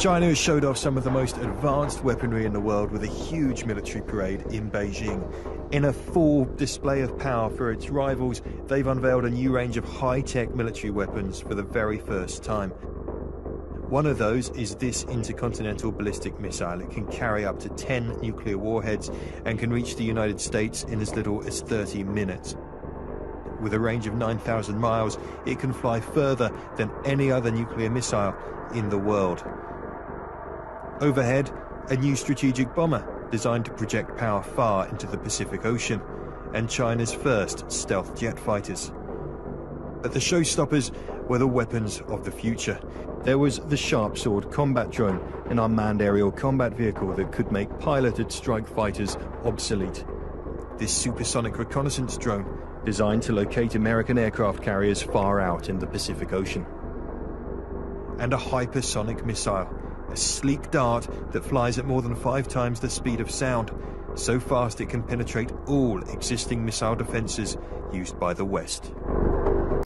China has showed off some of the most advanced weaponry in the world with a huge military parade in Beijing. In a full display of power for its rivals, they've unveiled a new range of high-tech military weapons for the very first time. One of those is this intercontinental ballistic missile. It can carry up to 10 nuclear warheads and can reach the United States in as little as 30 minutes. With a range of 9,000 miles, it can fly further than any other nuclear missile in the world. Overhead, a new strategic bomber designed to project power far into the Pacific Ocean, and China's first stealth jet fighters. But the showstoppers were the weapons of the future. There was the Sharp Sword combat drone, an unmanned aerial combat vehicle that could make piloted strike fighters obsolete. This supersonic reconnaissance drone, designed to locate American aircraft carriers far out in the Pacific Ocean. And a hypersonic missile, a sleek dart that flies at more than 5 times the speed of sound, so fast it can penetrate all existing missile defenses used by the West.